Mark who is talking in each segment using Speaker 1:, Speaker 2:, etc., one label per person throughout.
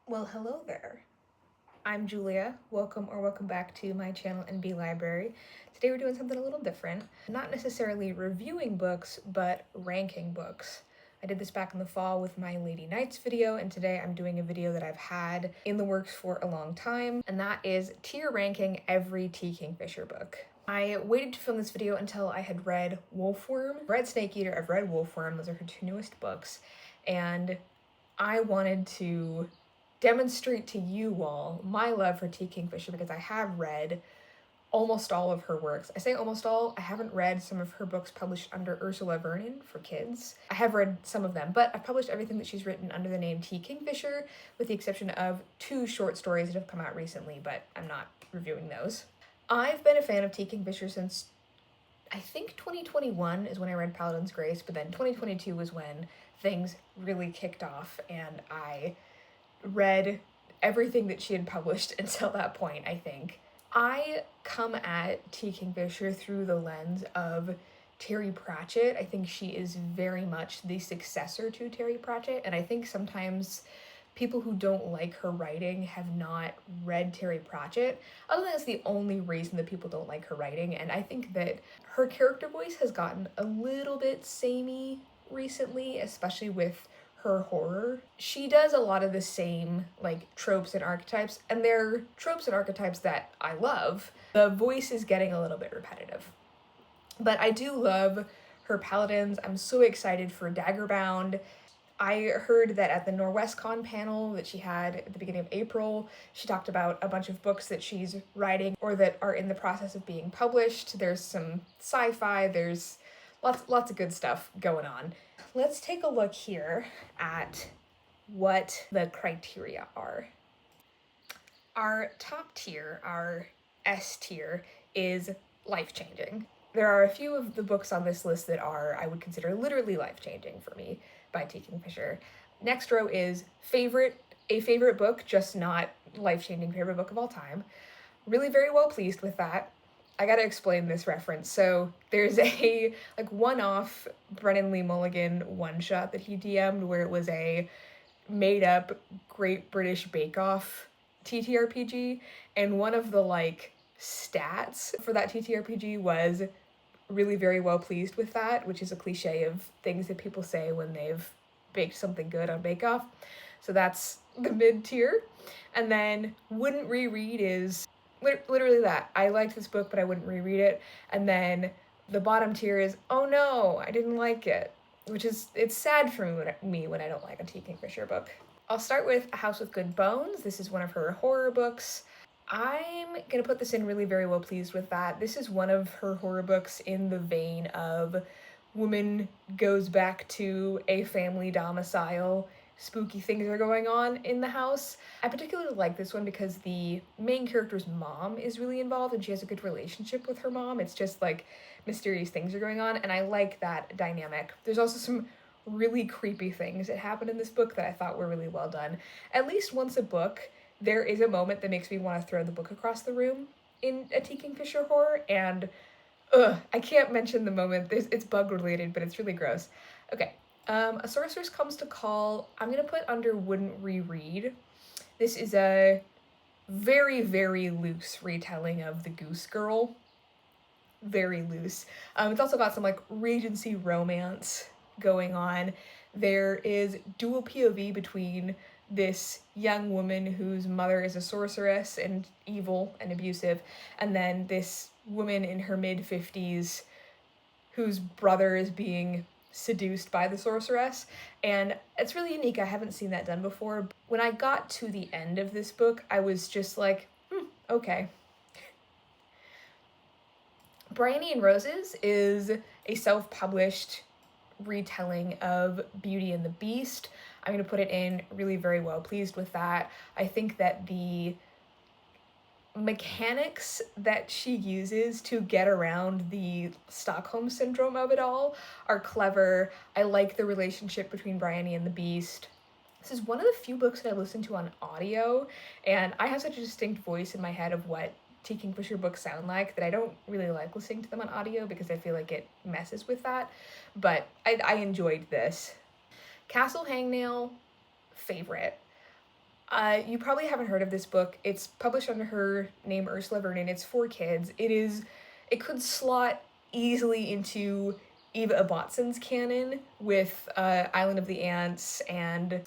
Speaker 1: Well, hello there. I'm Julia. Welcome back to my channel NB Library. Today we're doing something a little different. Not necessarily reviewing books, but ranking books. I did this back in the fall with my Lady Knights video, and today I'm doing a video that I've had in the works for a long time, and that is tier ranking every T. Kingfisher book. I waited to film this video until I had read Wolfworm. I've read Snake Eater, I've read Wolfworm, those are her two newest books, and I wanted to demonstrate to you all my love for T. Kingfisher because I have read almost all of her works. I say almost all, I haven't read some of her books published under Ursula Vernon for kids. I have read some of them, but I've published everything that she's written under the name T. Kingfisher, with the exception of 2 short stories that have come out recently, but I'm not reviewing those. I've been a fan of T. Kingfisher since I think 2021 is when I read Paladin's Grace, but then 2022 was when things really kicked off and I read everything that she had published until that point, I think. I come at T. Kingfisher through the lens of Terry Pratchett. I think she is very much the successor to Terry Pratchett, and I think sometimes people who don't like her writing have not read Terry Pratchett. I don't think that's the only reason that people don't like her writing, and I think that her character voice has gotten a little bit samey recently, especially with her horror. She does a lot of the same tropes and archetypes, and they're tropes and archetypes that I love. The voice is getting a little bit repetitive. But I do love her paladins. I'm so excited for Daggerbound. I heard that at the NorwestCon panel that she had at the beginning of April, she talked about a bunch of books that she's writing or that are in the process of being published. There's some sci-fi, there's lots of good stuff going on. Let's take a look here at what the criteria are. Our top tier, our S tier, is life-changing. There are a few of the books on this list that are, I would consider, literally life-changing for me by T. Kingfisher. Next row is a favorite book, just not life-changing favorite book of all time. Really very well pleased with that. I gotta explain this reference. So there's a one-off Brennan Lee Mulligan one-shot that he DM'd where it was a made-up Great British Bake Off TTRPG, and one of the stats for that TTRPG was really very well pleased with that, which is a cliche of things that people say when they've baked something good on Bake Off. So that's the mid-tier. And then wouldn't reread is literally that. I liked this book, but I wouldn't reread it. And then the bottom tier is, oh no, I didn't like it, which is, it's sad for me when I don't like a T. Kingfisher book. I'll start with A House with Good Bones. This is one of her horror books. I'm gonna put this in really very well pleased with that. This is one of her horror books in the vein of woman goes back to a family domicile, spooky things are going on in the house. I particularly like this one because the main character's mom is really involved and she has a good relationship with her mom. It's just mysterious things are going on, and I like that dynamic. There's also some really creepy things that happen in this book that I thought were really well done. At least once a book, there is a moment that makes me want to throw the book across the room in a T. Kingfisher horror, and I can't mention the moment. It's bug related, but it's really gross. Okay, A Sorceress Comes to Call, I'm gonna put under wouldn't reread. This is a very, very loose retelling of The Goose Girl. Very loose. It's also got some Regency romance going on. There is dual POV between this young woman whose mother is a sorceress and evil and abusive, and then this woman in her mid-50s whose brother is being seduced by the sorceress, and it's really unique. I haven't seen that done before. When I got to the end of this book, I was just okay. Bryony and Roses is a self-published retelling of Beauty and the Beast. I'm going to put it in really very well pleased with that. I think that the mechanics that she uses to get around the Stockholm syndrome of it all are clever. I like the relationship between Bryony and the Beast. This is one of the few books that I listen to on audio, and I have such a distinct voice in my head of what T. Kingfisher books sound like that I don't really like listening to them on audio because I feel like it messes with that, but I enjoyed this. Castle Hangnail, favorite. You probably haven't heard of this book. It's published under her name Ursula Vernon. It's for kids. It could slot easily into Eva Abotson's canon with Island of the Ants, and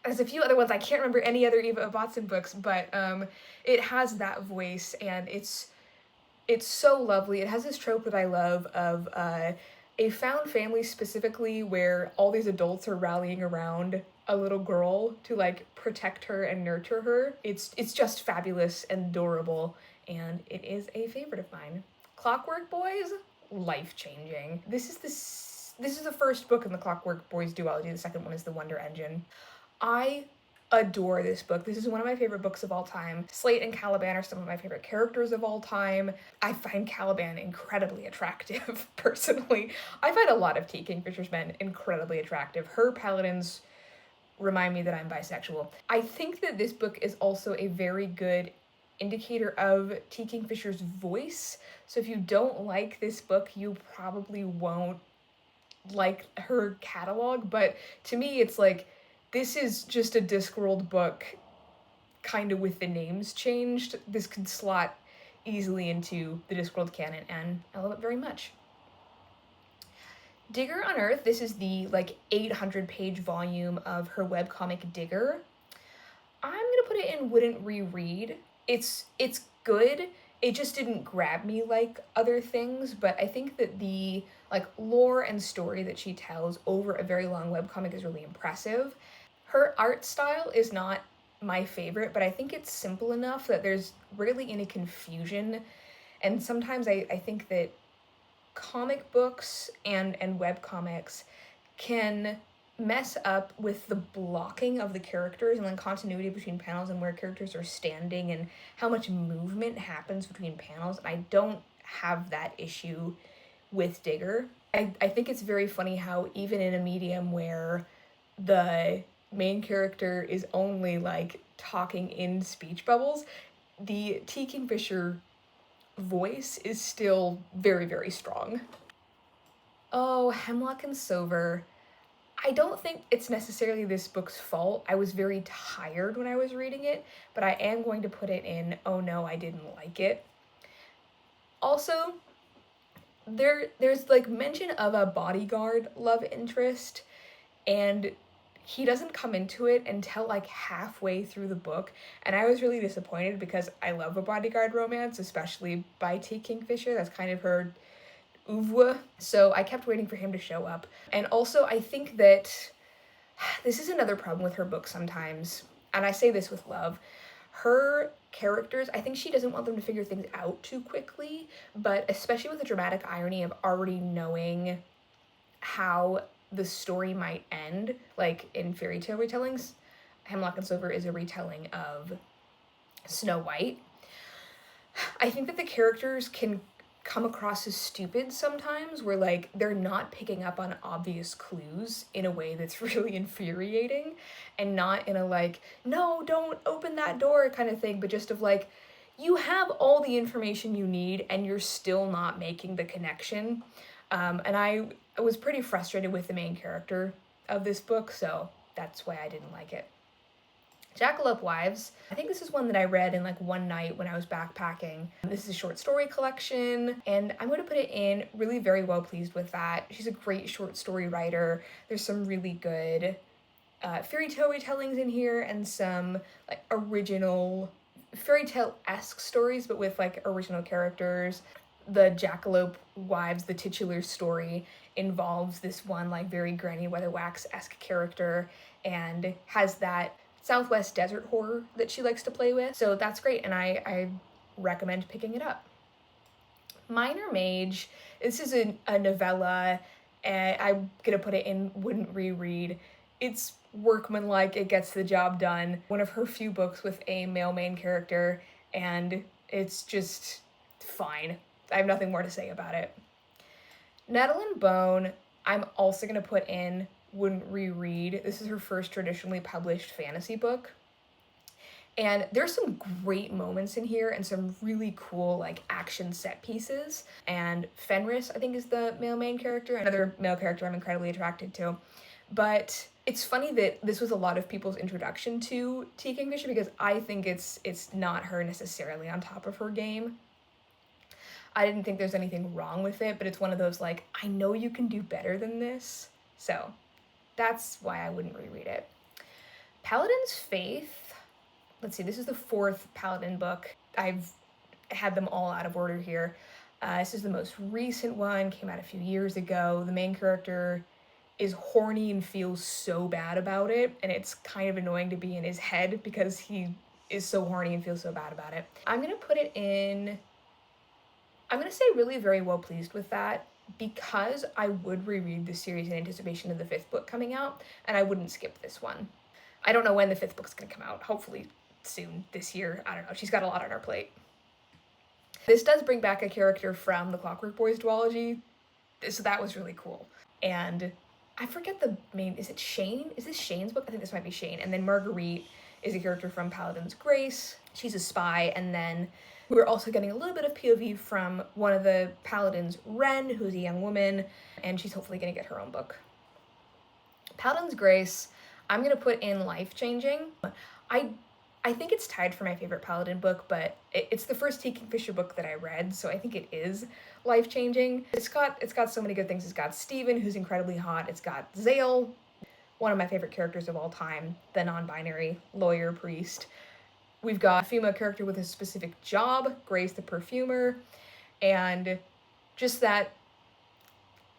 Speaker 1: there's a few other ones. I can't remember any other Eva Abotson books, but it has that voice, and it's so lovely. It has this trope that I love of a found family, specifically where all these adults are rallying around a little girl to like protect her and nurture her. It's just fabulous and adorable, and it is a favorite of mine. Clockwork Boys, life-changing. This is the first book in the Clockwork Boys duology. The second one is The Wonder Engine. I adore this book. This is one of my favorite books of all time. Slate and Caliban are some of my favorite characters of all time. I find Caliban incredibly attractive, personally. I find a lot of T. Kingfisher's men incredibly attractive. Her paladins remind me that I'm bisexual. I think that this book is also a very good indicator of T. Kingfisher's voice. So if you don't like this book, you probably won't like her catalog. But to me, it's like, this is just a Discworld book, kind of with the names changed. This could slot easily into the Discworld canon, and I love it very much. Digger Unearthed, this is the like 800-page volume of her webcomic Digger. I'm gonna put it in wouldn't reread. It's good. It just didn't grab me like other things, but I think that the like lore and story that she tells over a very long webcomic is really impressive. Her art style is not my favorite, but I think it's simple enough that there's rarely any confusion. And sometimes I think that comic books and webcomics can mess up with the blocking of the characters and then continuity between panels and where characters are standing and how much movement happens between panels. And I don't have that issue with Digger. I think it's very funny how even in a medium where the main character is only like talking in speech bubbles, the T. Kingfisher voice is still very, very strong. Oh, Hemlock and Silver. I don't think it's necessarily this book's fault. I was very tired when I was reading it, but I am going to put it in, oh no, I didn't like it. Also, there's like mention of a bodyguard love interest, and he doesn't come into it until like halfway through the book, and I was really disappointed because I love a bodyguard romance, especially by T. Kingfisher. That's kind of her oeuvre, so I kept waiting for him to show up. And also, I think that this is another problem with her book sometimes, and I say this with love. Her characters, I think she doesn't want them to figure things out too quickly, but especially with the dramatic irony of already knowing how the story might end, like in fairy tale retellings. Hemlock and Silver is a retelling of Snow White. I think that the characters can come across as stupid sometimes, where like they're not picking up on obvious clues in a way that's really infuriating, and not in a like, no, don't open that door kind of thing, but just of like, you have all the information you need and you're still not making the connection. And I was pretty frustrated with the main character of this book, so that's why I didn't like it. Jackalope Wives. I think this is one that I read in like one night when I was backpacking. This is a short story collection, and I'm going to put it in. Really very well pleased with that. She's a great short story writer. There's some really good fairy tale retellings in here and some like original fairy tale-esque stories, but with like original characters. The Jackalope Wives, the titular story, involves this one like very Granny Weatherwax-esque character and has that Southwest desert horror that she likes to play with. So that's great, and I recommend picking it up. Minor Mage, this is a novella, and I'm gonna put it in wouldn't reread. It's workmanlike, it gets the job done. One of her few books with a male main character, and it's just fine. I have nothing more to say about it. Nettle and Bone, I'm also gonna put in wouldn't reread. This is her first traditionally published fantasy book. And there's some great moments in here and some really cool like action set pieces. And Fenris, I think, is the male main character, another male character I'm incredibly attracted to. But It's funny that this was a lot of people's introduction to T. Kingfisher, because I think it's not her necessarily on top of her game. I didn't think there's anything wrong with it, but it's one of those, like, I know you can do better than this. So that's why I wouldn't reread it. Paladin's Faith. Let's see, this is the 4th Paladin book. I've had them all out of order here. This is the most recent one, came out a few years ago. The main character is horny and feels so bad about it, and it's kind of annoying to be in his head because he is so horny and feels so bad about it. I'm gonna put it in, I'm gonna say really very well pleased with that, because I would reread this series in anticipation of the 5th book coming out, and I wouldn't skip this one. I don't know when the 5th book's gonna come out, hopefully soon this year. I don't know, she's got a lot on her plate. This does bring back a character from the Clockwork Boys duology, so that was really cool. And I forget the main, is it Shane? Is this Shane's book? I think this might be Shane. And then Marguerite is a character from Paladin's Grace. She's a spy. And then we're also getting a little bit of POV from one of the Paladins, Ren, who's a young woman, and she's hopefully gonna get her own book. Paladin's Grace, I'm gonna put in life-changing. I think it's tied for my favorite Paladin book, but it's the first T. Kingfisher book that I read, so I think it is life-changing. It's got so many good things. It's got Steven, who's incredibly hot. It's got Zale, one of my favorite characters of all time, the non-binary lawyer priest. We've got a female character with a specific job, Grace the perfumer, and just that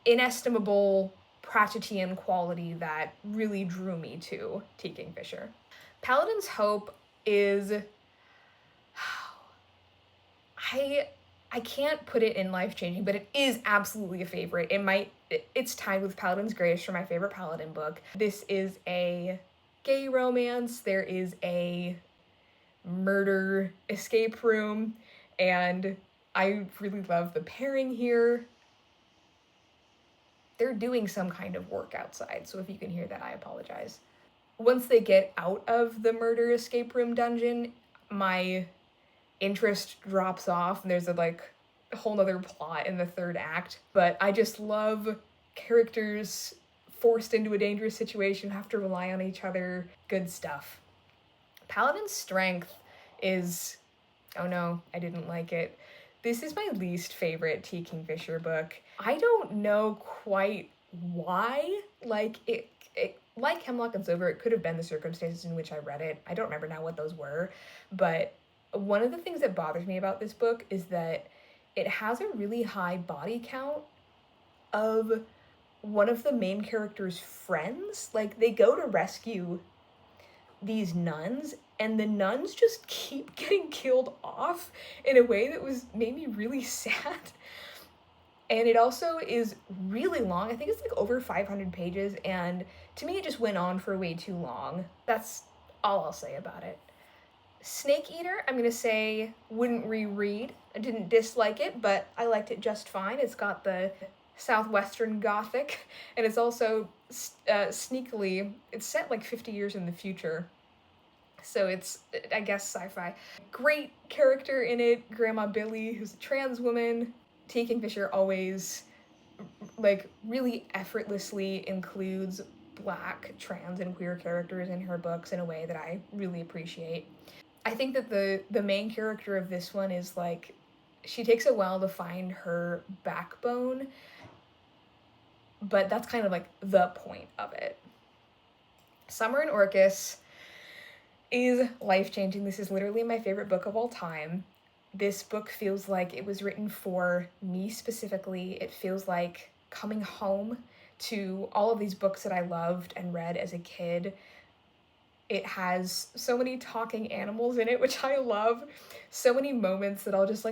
Speaker 1: inestimable Pratchettian quality that really drew me to T. Kingfisher. Paladin's Hope is, I can't put it in life-changing, but it is absolutely a favorite. It's tied with Paladin's Grace for my favorite Paladin book. This is a gay romance. There is a murder escape room, and I really love the pairing here. They're doing some kind of work outside, so if you can hear that, I apologize. Once they get out of the murder escape room dungeon, my interest drops off, and there's a whole nother plot in the 3rd act. But I just love characters forced into a dangerous situation, have to rely on each other. Good stuff. Paladin's Strength is, oh no, I didn't like it. This is my least favorite T. Kingfisher book. I don't know quite why. Like Hemlock and Silver, it could have been the circumstances in which I read it. I don't remember now what those were, but one of the things that bothers me about this book is that it has a really high body count of one of the main character's friends. Like, they go to rescue these nuns, and the nuns just keep getting killed off in a way that made me really sad. And it also is really long. I think it's like over 500 pages, and to me it just went on for way too long. That's all I'll say about it. Snake Eater, I'm gonna say wouldn't reread. I didn't dislike it, but I liked it just fine. It's got the Southwestern Gothic, and it's also sneakily, it's set like 50 years in the future. So it's, I guess, sci-fi. Great character in it, Grandma Billy, who's a trans woman. T. Kingfisher always, really effortlessly includes Black, trans, and queer characters in her books in a way that I really appreciate. I think that the main character of this one is, she takes a while to find her backbone, but that's kind of, the point of it. Summer in Orcus is life-changing. This is literally my favorite book of all time. This book feels like it was written for me specifically. It feels like coming home to all of these books that I loved and read as a kid. It has so many talking animals in it, which I love. So many moments that I'll just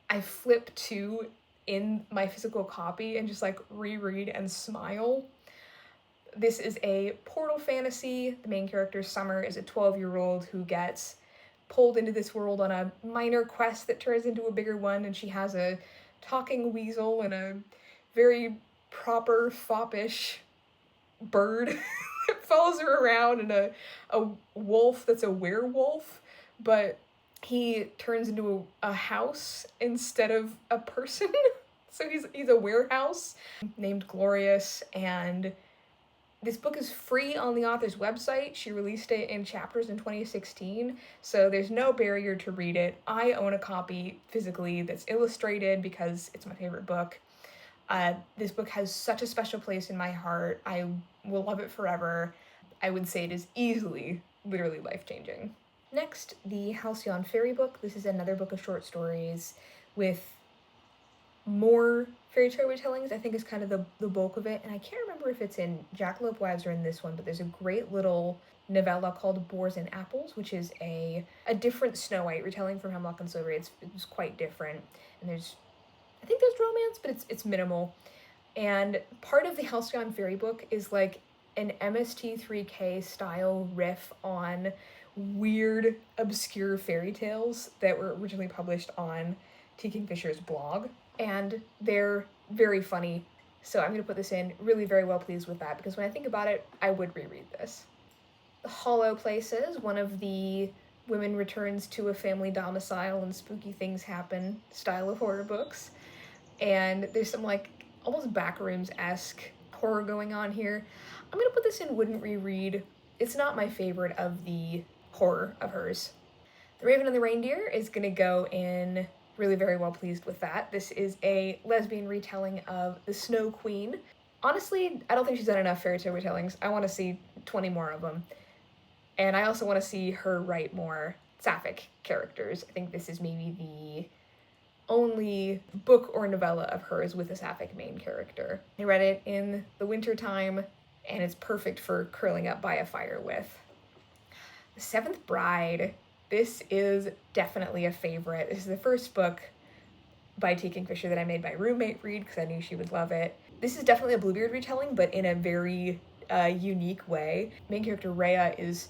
Speaker 1: I flip to in my physical copy and just reread and smile. This is a portal fantasy. The main character, Summer, is a 12-year-old who gets pulled into this world on a minor quest that turns into a bigger one, and she has a talking weasel and a very proper foppish bird that follows her around, and a wolf that's a werewolf, but he turns into a house instead of a person. So he's a warehouse named Glorious, and This book is free on the author's website. She released it in chapters in 2016, so there's no barrier to read it. I own a copy physically that's illustrated because it's my favorite book. This book has such a special place in my heart. I will love it forever. I would say it is easily, literally life-changing. Next, the Halcyon Fairy book. This is another book of short stories with more fairy tale retellings, I think, is kind of the bulk of it. And I can't remember if it's in Jackalope Wives or in this one, but there's a great little novella called Boars and Apples, which is a different Snow White retelling from Hemlock and Silvery. It's quite different. And I think there's romance, but it's minimal. And part of the Halcyon Fairy book is like an MST3K style riff on weird, obscure fairy tales that were originally published on T. Kingfisher's blog. And they're very funny. So I'm going to put this in. Really very well pleased with that, because when I think about it, I would reread this. The Hollow Places, one of the women returns to a family domicile and spooky things happen style of horror books. And there's some like almost Backrooms-esque horror going on here. I'm going to put this in wouldn't reread. It's not my favorite of the horror of hers. The Raven and the Reindeer is going to go in really very well pleased with that. This is a lesbian retelling of The Snow Queen. Honestly, I don't think she's done enough fairy tale retellings. I want to see 20 more of them. And I also want to see her write more sapphic characters. I think this is maybe the only book or novella of hers with a sapphic main character. I read it in the winter time, and it's perfect for curling up by a fire with. The Seventh Bride. This is definitely a favorite. This is the first book by T. Kingfisher that I made my roommate read because I knew she would love it. This is definitely a Bluebeard retelling, but in a very unique way. Main character Rhea is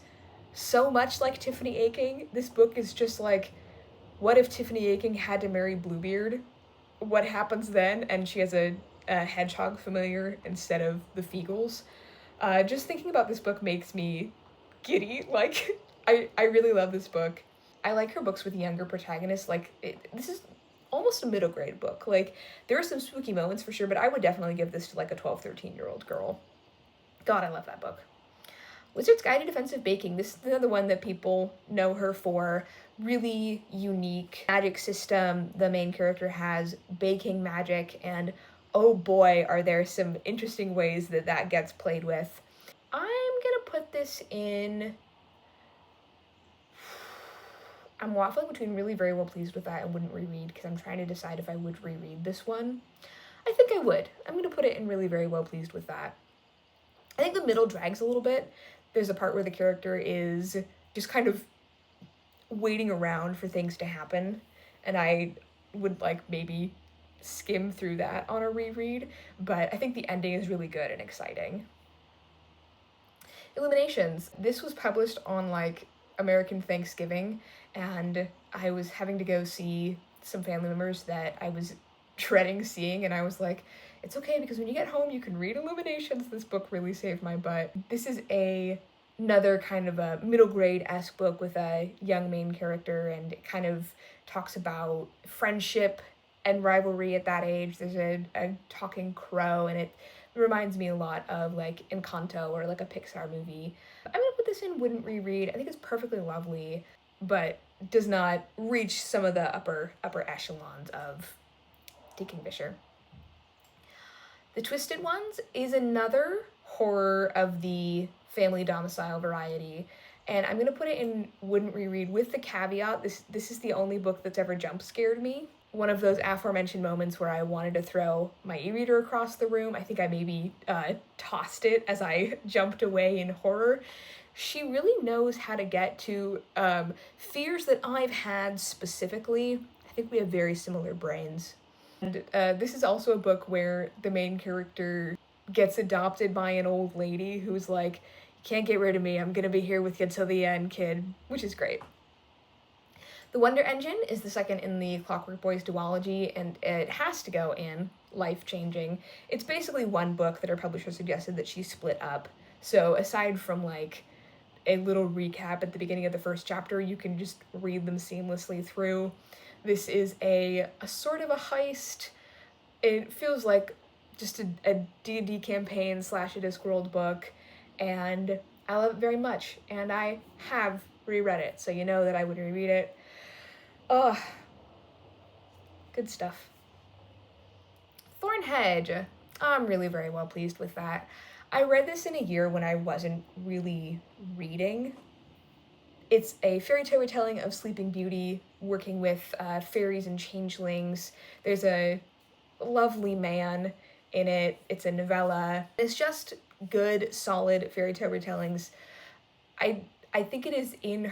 Speaker 1: so much like Tiffany Aching. This book is just like, what if Tiffany Aching had to marry Bluebeard? What happens then? And she has a hedgehog familiar instead of the Feagles. Just thinking about this book makes me giddy. Like, I really love this book. I like her books with younger protagonists. Like, this is almost a middle grade book. Like, there are some spooky moments for sure, but I would definitely give this to like a 12, 13-year-old girl. God, I love that book. Wizard's Guide to Defensive Baking. This is another one that people know her for. Really unique magic system. The main character has baking magic, and oh boy, are there some interesting ways that gets played with. I'm gonna put this in... I'm waffling between really very well pleased with that and wouldn't reread, because I'm trying to decide if I would reread this one. I think I would. I'm going to put it in really very well pleased with that. I think the middle drags a little bit. There's a part where the character is just kind of waiting around for things to happen, and I would like maybe skim through that on a reread, but I think the ending is really good and exciting. Illuminations. This was published on like American Thanksgiving, and I was having to go see some family members that I was dreading seeing, and I was like, it's okay, because when you get home you can read Illuminations. This book really saved my butt. This is another kind of a middle grade-esque book with a young main character, and it kind of talks about friendship and rivalry at that age. There's a talking crow, and it reminds me a lot of like Encanto or like a Pixar movie. I'm gonna put this in wouldn't reread. I think it's perfectly lovely, but does not reach some of the upper echelons of T. Kingfisher. The Twisted Ones is another horror of the family domicile variety, and I'm gonna put it in wouldn't reread with the caveat this is the only book that's ever jump scared me. One of those aforementioned moments where I wanted to throw my e-reader across the room. I think I maybe tossed it as I jumped away in horror. She really knows how to get to fears that I've had specifically. I think we have very similar brains. And this is also a book where the main character gets adopted by an old lady who's like, you can't get rid of me, I'm gonna be here with you till the end, kid, which is great. The Wonder Engine is the second in the Clockwork Boys duology, and it has to go in life-changing. It's basically one book that her publisher suggested that she split up. So aside from like a little recap at the beginning of the first chapter, you can just read them seamlessly through. This is a sort of a heist. It feels like just a D&D campaign / a Discworld book. and I love it very much, and I have reread it, so you know that I would reread it. Oh, good stuff. Thorn Hedge. I'm really very well pleased with that. I read this in a year when I wasn't really reading. It's a fairy tale retelling of Sleeping Beauty, working with fairies and changelings. There's a lovely man in it. It's a novella. It's just good, solid fairy tale retellings. I think it is in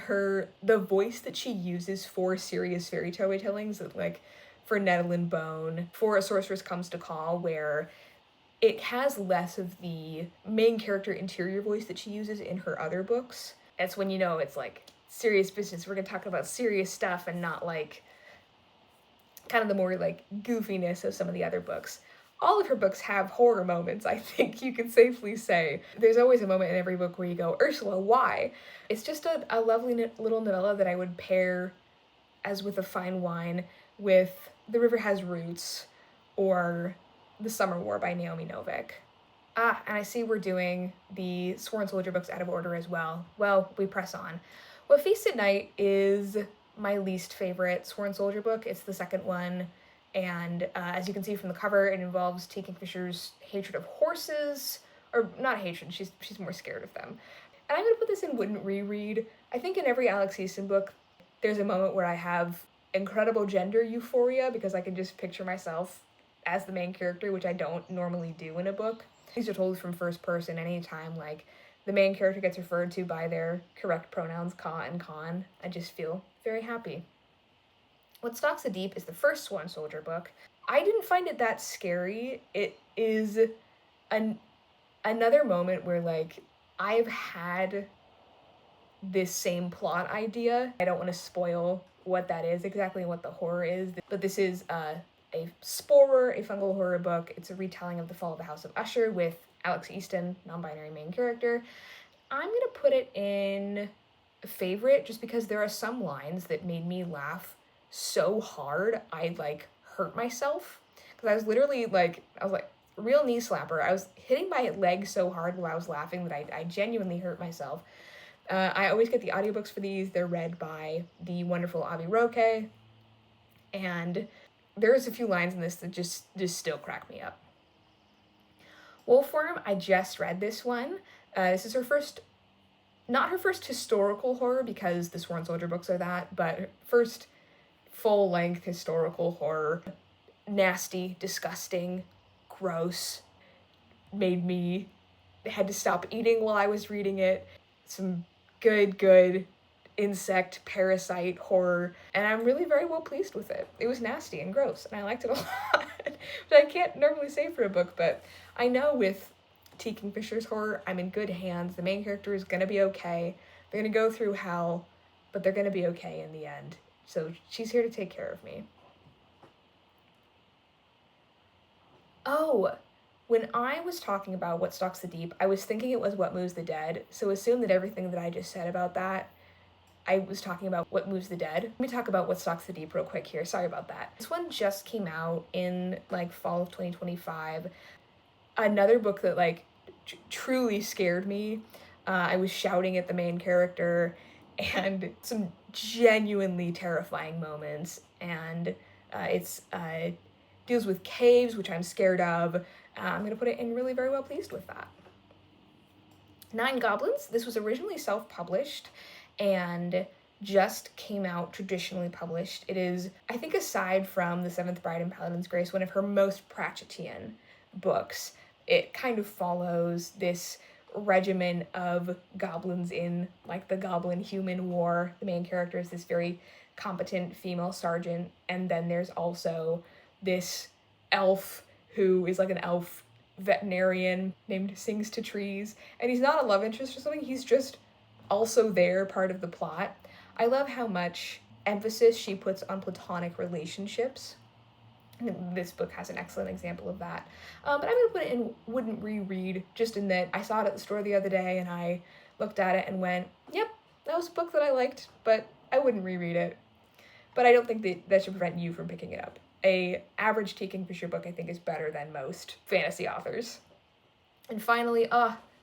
Speaker 1: the voice that she uses for serious fairy tale retellings, like for Nettle and Bone, for A Sorceress Comes to Call, where it has less of the main character interior voice that she uses in her other books. That's when you know it's like serious business. We're gonna talk about serious stuff and not like kind of the more like goofiness of some of the other books. All of her books have horror moments, I think you can safely say. There's always a moment in every book where you go, Ursula, why? It's just a lovely little novella that I would pair, as with a fine wine, with The River Has Roots or The Summer War by Naomi Novik. And I see we're doing the Sworn Soldier books out of order as well. Well, we press on. What Feasts at Night is my least favorite Sworn Soldier book. It's the second one, and as you can see from the cover, it involves T. Kingfisher's hatred of horses, or not hatred, she's more scared of them. And I'm gonna put this in wouldn't reread. I think in every Alex Easton book, there's a moment where I have incredible gender euphoria because I can just picture myself as the main character, which I don't normally do in a book. These are told from first person anytime, like, the main character gets referred to by their correct pronouns, ka and con. I just feel very happy. What Stalks the Deep is the first Sworn Soldier book. I didn't find it that scary. It is another moment where, like, I've had this same plot idea. I don't want to spoil what that is, exactly what the horror is, but this is a Sporer, a fungal horror book. It's a retelling of The Fall of the House of Usher with Alex Easton, non-binary main character. I'm gonna put it in favorite just because there are some lines that made me laugh so hard I like hurt myself, because I was literally like, real knee slapper. I was hitting my leg so hard while I was laughing that I genuinely hurt myself. I always get the audiobooks for these. They're read by the wonderful Avi Roque, and there's a few lines in this that just still crack me up. Wolfworm, I just read this one. This is not her first historical horror, because the Sworn Soldier books are that, but first full-length historical horror. Nasty, disgusting, gross. Had to stop eating while I was reading it. Some good insect parasite horror, and I'm really very well pleased with it. It was nasty and gross, and I liked it a lot. But I can't normally say for a book, but I know with T. Kingfisher's horror, I'm in good hands. The main character is gonna be okay. They're gonna go through hell, but they're gonna be okay in the end. So she's here to take care of me. Oh, when I was talking about What Stalks the Deep, I was thinking it was What Moves the Dead, so assume that everything that I just said about that, I was talking about What Moves the Dead. Let me talk about What Stalks the Deep real quick here. Sorry about that. This one just came out in like fall of 2025. Another book that like truly scared me. I was shouting at the main character, and some genuinely terrifying moments. And it's deals with caves, which I'm scared of. I'm gonna put it in really very well pleased with that. Nine Goblins. This was originally self-published and just came out traditionally published. It is, I think, aside from The Seventh Bride and Paladin's Grace, one of her most Pratchettian books. It kind of follows this regimen of goblins in like the Goblin-Human War. The main character is this very competent female sergeant, and then there's also this elf who is like an elf veterinarian named Sings to Trees, and he's not a love interest or something, he's just also there, part of the plot. I love how much emphasis she puts on platonic relationships. This book has an excellent example of that. But I'm going to put it in wouldn't reread, just in that I saw it at the store the other day and I looked at it and went, yep, that was a book that I liked, but I wouldn't reread it. But I don't think that should prevent you from picking it up. A average T. Kingfisher book, I think, is better than most fantasy authors. And finally,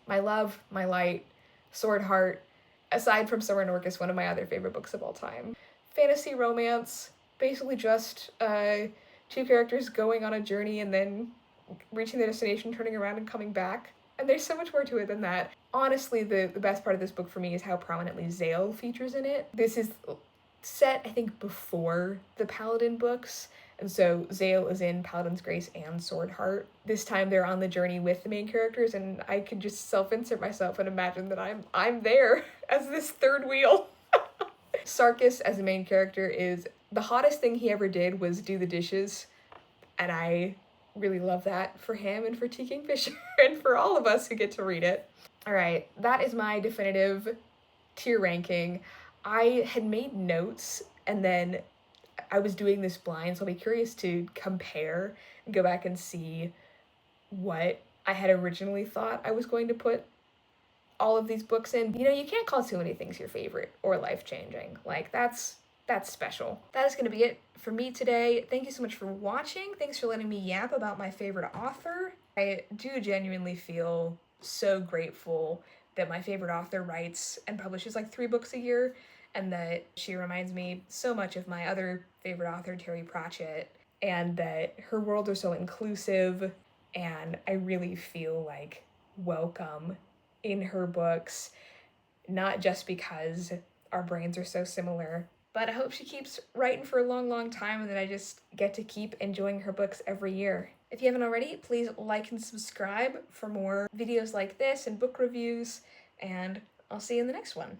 Speaker 1: My love, my light, Sword Heart, aside from Summer and Orcus, one of my other favorite books of all time. Fantasy romance, basically just two characters going on a journey and then reaching their destination, turning around and coming back. And there's so much more to it than that. Honestly, the best part of this book for me is how prominently Zale features in it. This is set, I think, before the Paladin books, and so Zale is in Paladin's Grace and Sword Heart. This time they're on the journey with the main characters, and I could just self-insert myself and imagine that I'm there as this third wheel. Sarkis as the main character is the hottest thing he ever did was do the dishes, and I really love that for him and for T. Kingfisher and for all of us who get to read it. All right, that is my definitive tier ranking. I had made notes and then I was doing this blind, so I'll be curious to compare and go back and see what I had originally thought I was going to put all of these books in. You know, you can't call too many things your favorite or life-changing. Like, that's special. That is going to be it for me today. Thank you so much for watching. Thanks for letting me yap about my favorite author. I do genuinely feel so grateful that my favorite author writes and publishes like 3 books a year, and that she reminds me so much of my other favorite author, Terry Pratchett, and that her worlds are so inclusive, and I really feel like welcome in her books, not just because our brains are so similar, but I hope she keeps writing for a long, long time and that I just get to keep enjoying her books every year. If you haven't already, please like and subscribe for more videos like this and book reviews, and I'll see you in the next one.